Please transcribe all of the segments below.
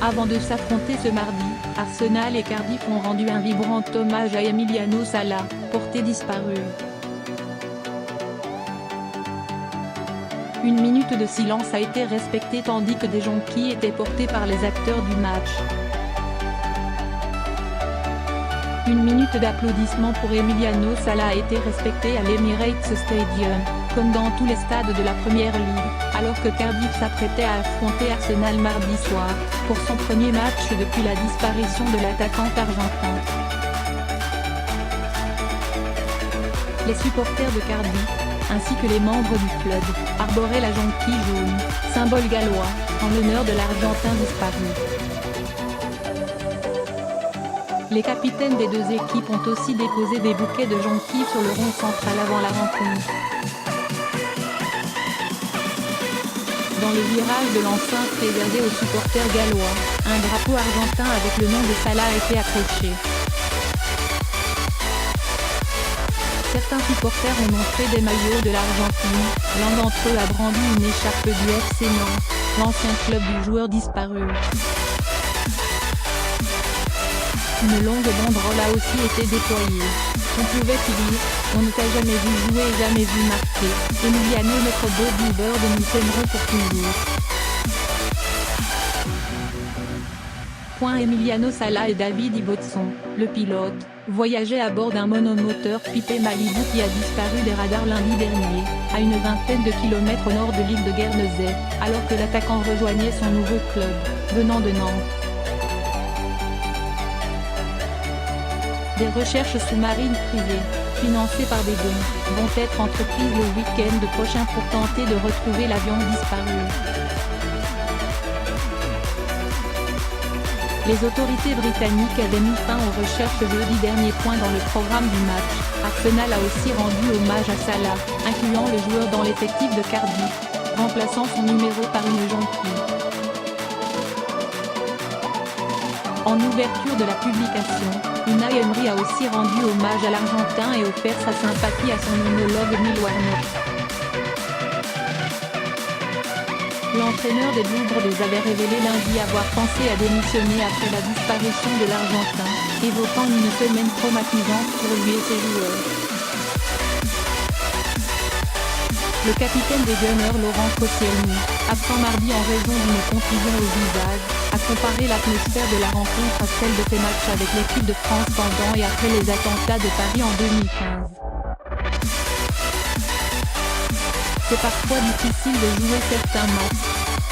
Avant de s'affronter ce mardi, Arsenal et Cardiff ont rendu un vibrant hommage à Emiliano Sala, porté disparu. Une minute de silence a été respectée tandis que des jonquilles étaient portés par les acteurs du match. Une minute d'applaudissements pour Emiliano Sala a été respectée à l'Emirates Stadium, comme dans tous les stades de la Première Ligue, alors que Cardiff s'apprêtait à affronter Arsenal mardi soir, pour son premier match depuis la disparition de l'attaquant argentin. Les supporters de Cardiff, ainsi que les membres du club, arboraient la jonquille jaune, symbole gallois, en l'honneur de l'Argentin disparu. Les capitaines des deux équipes ont aussi déposé des bouquets de jonquilles sur le rond central avant la rencontre. Dans le virage de l'enceinte réservé aux supporters gallois, un drapeau argentin avec le nom de Salah a été accroché. Certains supporters ont montré des maillots de l'Argentine, l'un d'entre eux a brandi une écharpe du FC Nantes, l'ancien club du joueur disparu. Une longue banderole a aussi été déployée. On pouvait y lire « On ne t'a jamais vu jouer et jamais vu marquer. Emiliano notre beau Bluebird et nous t'aimerons pour toujours ». Emiliano Sala et David Ibbotson, le pilote, voyageaient à bord d'un monomoteur Piper Malibu qui a disparu des radars lundi dernier, à une vingtaine de kilomètres au nord de l'île de Guernesey, alors que l'attaquant rejoignait son nouveau club, venant de Nantes. Des recherches sous-marines privées, financées par des dons, vont être entreprises le week-end prochain pour tenter de retrouver l'avion disparu. Les autorités britanniques avaient mis fin aux recherches jeudi dernier. Dans le programme du match, Arsenal a aussi rendu hommage à Salah, incluant le joueur dans l'effectif de Cardiff, remplaçant son numéro par une jonquille. En ouverture de la publication, Unai Emery a aussi rendu hommage à l'Argentin et offert sa sympathie à son homologue Neil Warnock. L'entraîneur des Bluebirds avait révélé lundi avoir pensé à démissionner après la disparition de l'Argentin, évoquant une semaine traumatisante pour lui et ses joueurs. Le capitaine des Gunners Laurent Koscielny, absent mardi en raison d'une contusion au visage, a comparé l'atmosphère de la rencontre à celle de ses matchs avec l'équipe de France pendant et après les attentats de Paris en 2015. C'est parfois difficile de jouer certains matchs.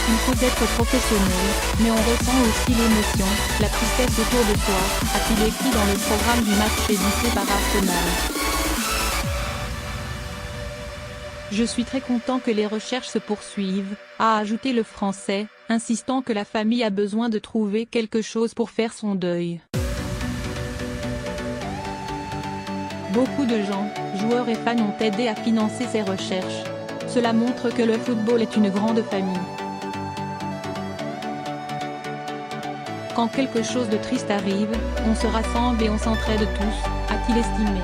Il faut être professionnel, mais on ressent aussi l'émotion, la tristesse autour de soi, a-t-il écrit dans le programme du match édité par Arsenal. Je suis très content que les recherches se poursuivent, a ajouté le Français, insistant que la famille a besoin de trouver quelque chose pour faire son deuil. Beaucoup de gens, joueurs et fans ont aidé à financer ces recherches. Cela montre que le football est une grande famille. Quand quelque chose de triste arrive, on se rassemble et on s'entraide tous, a-t-il estimé.